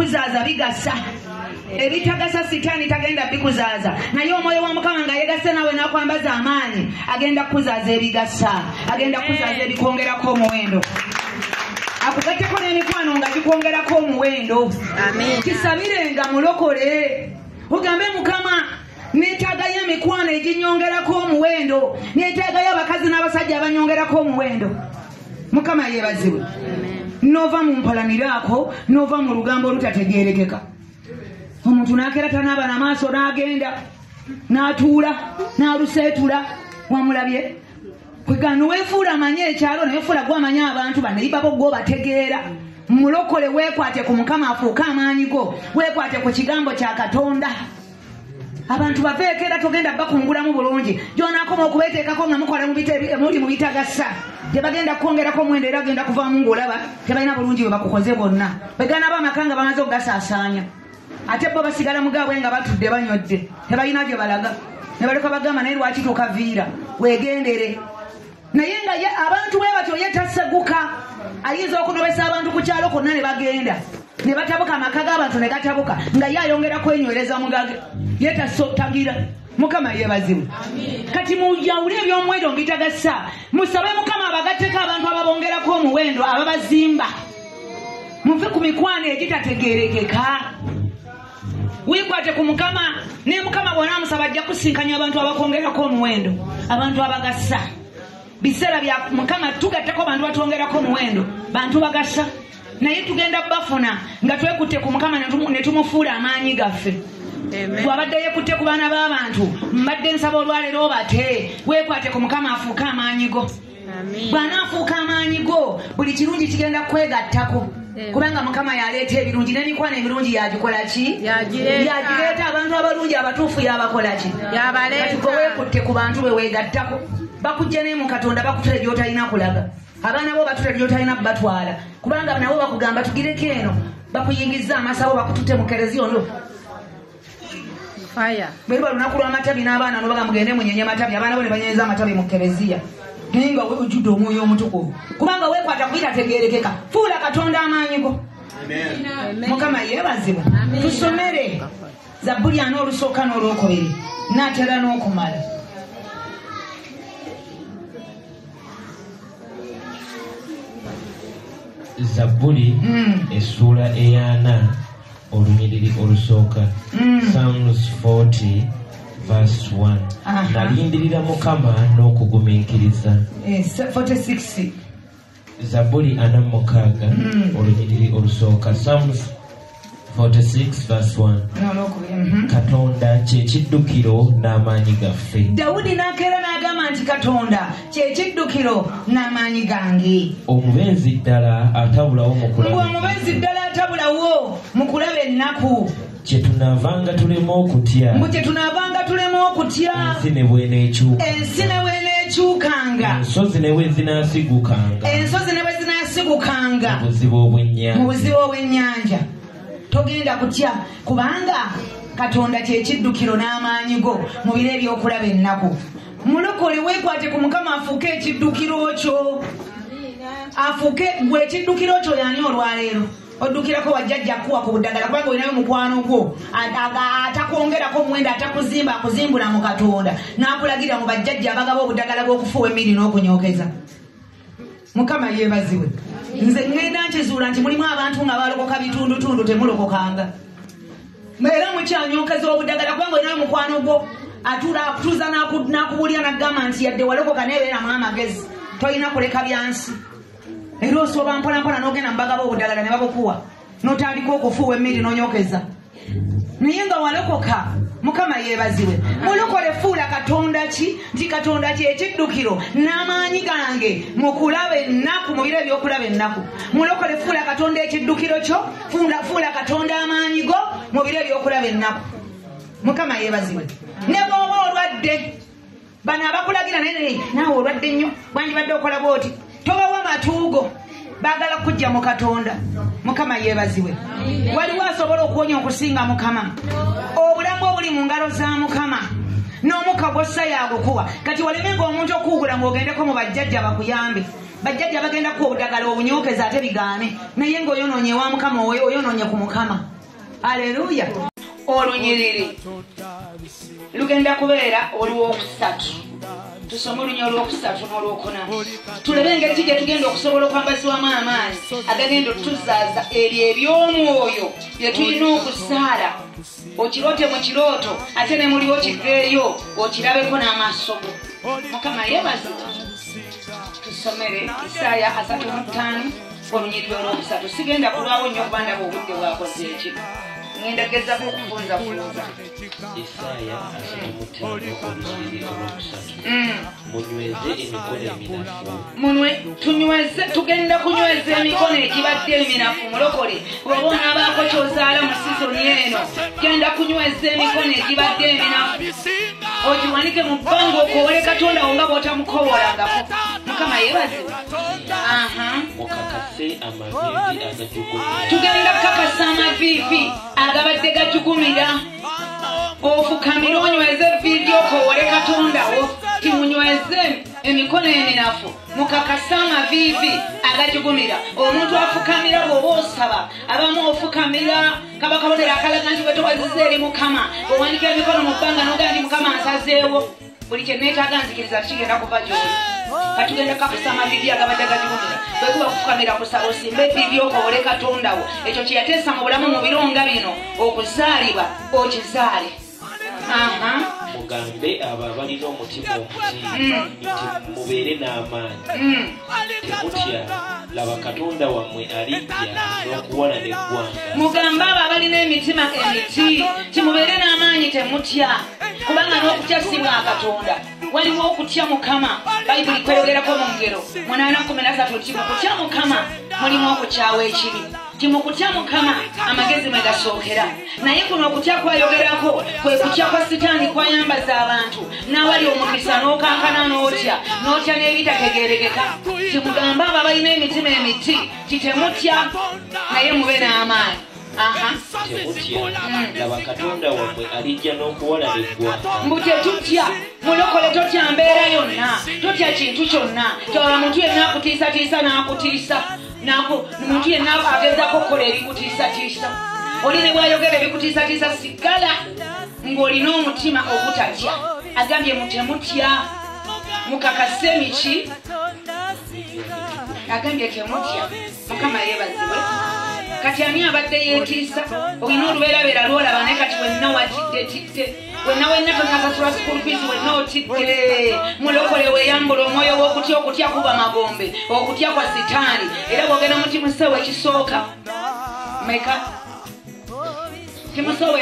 kuzaaza bigasa ebitagasa sitaani tagenda bikuzaaza naye omwoyo wa Mukama nga yegase nawe nakwambaza amaanyi agenda kuzaaza ebigasa agenda kuzaaza ebikwongerako omuwendo akugatteko n'emikwano nga gikwongerako omuwendo kisabirenga mulokole ogambe Mukama neetaagayo emikwano eginyongerako omuwendo neetaagayo abakazi n'abasajja abanyongerako omuwendo. Mukama yeebazibwe. Nova mu mpalaniraako nova mu lugambo olutategeerekeka. Omuntu n'akerata n'abaana maaso n'agenda n'atuula n'aluseetula wamulabye kwegano weefuula amanye ekyalo neweefuula gwamanye abantu banayibabo gwobategeera. Mulokole weekwate ku Mukama afuuke amaanyi go weekwate ku kigambo kya Katonda. Abantu baveekera togenda bakungulamu bulungi gyonaakoma okubeeteekako nga mukola muli mu bitagasa tebagenda kwongerako omuwendo era agenda kuvaamu ng'olaba tebalina bulungi bwe bakukoze bonna begana b'amaka nga bamaze okugasaasaanya ate bo basigala mugaabwe nga batudde banywedde tebalina gye balaga ne baleka bagamba naye lwaki tokaviira weegendere naye nga abantu bwe batyo ye taseguka ayinza okunobesa abantu ku kyalo konna ne bagenda ne batabuka amaka g'abantu ne gatabuka nga ye ayongera kwenywereza mugage ye tagira. Mukama yeebazibwe. Kati mujawule eby'omuwendo mbitagasa musabe Mukama abagatteko abantu ababongerako omuwendo ababazimba muve ku mikwano egitategeerekeka wikwate ku Mukama ne Mukama bwona amusaba ajja kusinkanya abantu abakwongerako omuwendo abantu abagasa biseera bya Mukama tugatteko abantu batwongerako omuwendo bantu bagasa naye tugenda bafuna nga twekutte ku Mukama ne tumufuula amaanyi gaffe. Wabadde yekutte ku baana b'abantu mbadde nsaba olwaleero bate weekwate ku Mukama afuuke amaanyi go. Bw'ana afuuka amaanyi go buli kirungi kigenda kwegattako kubanga Mukama yaleeta ebirungi n'emikwano ebirungi yagikola ki yagireeta abantu abalungi abatuufu yabakola ki kati gwe weekutte ku bantu be weegattako bakujja ne mu Katonda bakutule gy'otalina kulaga abaana bo batule gy'otalina kubatwala kubanga nabo bakugamba tugireko eno bakuyingiza amasabo bakutute mu kereziya ono fire bwe lunaku lw'amatabi n'abaana nobaga mugende munyenye amatabi abaana bo ne banyenyeza amatabi mu kereziya naye nga ojjudde omwoyo omutukuvu kubanga weekwata kubitategeerekeka fuula Katonda amaanyi go. Mukama yeebazibwe. Tusomere Zabbuli 4 olusooka n'olwokubiri n'atera n'okumala. Zabbuli essuula 4 olunyiriri olusooka Psalms 40 verse 1 nalindirira Mukama n'okugumiikiriza. 46 Zabbuli 46 olunyiriri olusooka Psalms 46 verse 1 Katonda kye kiddukiro n'amaanyi gaffe. Dawudi n'akeera n'agamba nti Katonda kye kiddukiro n'amaanyi gange. Omubenzi ddala atabulawo mu kulaba. Omubenzi ddala atabulawo mu kulaba ennaku. Kye tunaavanga tulema okutya. Kye tunaavanga tulema okutya. Ensi ne bw'eneekyuka. Ensi ne bw'eneekyukanga. Ensozi ne bwe zinaasigukanga. Ensozi ne bwe zinaasigukanga. Mu buzibu obw'ennyanja. Mu buzibu obw'ennyanja. Togenda kutya kubanga Katonda kye kiddukiro n'amaanyi go mu biro ebyokulaba ennaku. Mulokole weekwate ku Mukama afuuke ekiddukiro kyo. Afuuke gwe ekiddukiro kyo y'ani olwaleero. Oddukirako wajjajja kuwa ku buddagala kubanga olinayo mukwano gwo atakwongerako omuwendo atakuzimba akuzimbula mu Katonda n'akulagira mu bajjajja abagaba obuddagala bw'okufuuwa emmiri n'okunyokeza. Mukama yeebazibwe. Nze ngenda nkizuula nti mulimu abantu nga balokoka bitundutundu temulokokanga. Era mukyanyokeza obuddagala kubanga olinayo mukwano gwo atuuza n'akubulya n'agamba nti yadde walokoka neebeeramu amagezi tolina kuleka byansi. Era osoba mpolampola n'ogenda mu bagaba obuddagala ne babukuwa n'otandika okufuuwa emmiri n'onyokeza. Naye nga walokoka Mukama yeebazibwe. Mulokole fuula Katonda ki nti Katonda kye kiddukiro n'amaanyi gange mu kulaba ennaku mu biro ebyokulaba ennaku. Mulokole fuula Katonda ekiddukiro kyo fuula Katonda amaanyi go mu biro ebyokulaba ennaku. Mukama yeebazibwe. Ne bw'oba olwadde bano abakulagira naye naawe olwadde nnyo wandibadde okola bw'oti tobawa matuugo baagala kujja mu Katonda. Mukama yeebazibwe. Waliwo asobola okuwonya okusinga Mukama. Obulamu obuli mu ngalo za Mukama n'omukka gw'ossa yagukuwa kati walemenga omuntu okuwugula ng'ogendeko mu bajjajja bakuyambe bajjajja bagenda ku obudagala obunyokeza ate bigaane naye ng'oyonoonye wa mukama oyonoonye ku mukama. Aleluya. Olunyiriri lugenda kubeera olwokusatu. Tusome olunya olwokusatu n'olwokuna tulebe engeri ki gye tugenda okusobola okwambazibwamu amaanyi agagenda otuzaaza ebyo eby'omwoyo bye tulina okusaala okirote mu kirooto ate ne muliwo kiveeyo okirabeko n'amaaso go. Mukama yeebazibwa. Tusomere Isaaya 35 olunyiriri olwokusatu. Sigenda kulwawo nnyo kuba ndaba obudde bwakoze eki. Ngenda gezaako okufunzafunza. Isaaya 35 olunyiriri olwokusatu. Munyweze emikono eminafu. Tugenda kunyweza emikono egibadde eminafu. Mulokole bw'oba onaabaako ky'ozaala mu sizoni eno genda kunyweza emikono egibadde eminafu. Ogiwanike mu bbanga okowole Katonda wo nga bw'otamukobolangako. Mukama yeebazibwa. Mukakase amaviivi agajugumira. Tugenda kukakasa amaviivi agabadde gajugumira. Ofukamire onyweze viivi okowole Katonda wo. Timunyweze emikono eminafu. Mukakasa amaviivi agajugumira. Omuntu afukamira bw'oba osaba abamu ofukamira kaba kabonero akalaga nti bwe towaziza eri Mukama. Owanika emikono mu bbanga n'ogamba nti Mukama ansazeewo. Buli kye neetaaga nzikiriza kigenda kuva gy'oli. Katugenda kakasa amaviivi agabadde gajugumira. Bwe kuba kufukamira kusaba osimbe eviivi okowole Katonda wo. Ekyo kye yateesa mu bulamu mu bironga bino okuzaalibwa okizaale. Mugambe abo abalina omutima omutiivu nti mubeere n'amaanyi. Temutya, laba Katonda wammwe alijja n'okuwola n'eggwanga. Mugambe abo abalina emitima emiti nti mubeere n'amaanyi temutya, kubanga n'okutya si bwa Katonda. Waliwo okutya Mukama. Bayibuli kweyogerako mu ngero 8:13 nti mu kutya Mukama mulimu okukyawa ekibi. Ti mu kutya Mukama amagezi mwe gasookera. Naye kuno okutya kwayogerako kwe kutya kwa Sitaani kwayambaza abantu n'awali omukisa n'okankana n'otya n'ebitategeerekeka. Timugambe abo abalina emitima emiti ti temutya naye mube n'amaanyi. Temutya, laba Katonda wammwe alijja n'okuwola n'eggwanga. Mbu tetutya. Mulokole totya mbeera yonna, totya kintu kyonna. Tewala muntu yenna akutiisatiisa n'akutiisa. Muntu yenna agezaako okukola ebikutiisatiisa. Oli ne bw'ayogera ebikutiisatiisa sigala ng'olina omutima ogutatya. Agambye mutemutya. Mukakase emiki. Agambye temutya. Mukama yeebazibwe. Kati ani abadde yeetiisa? Olina olubeerabeera lw'olaba naye kati wenna watidde. Wenna tonasasula school fees wenna otidde. Mulokole weeyambula omwoyo w'okutya kuba magombe. Okutya kwa Sitaani. Era bw'ogenda mu Timoseewo ekisooka. Meka. Timoseewo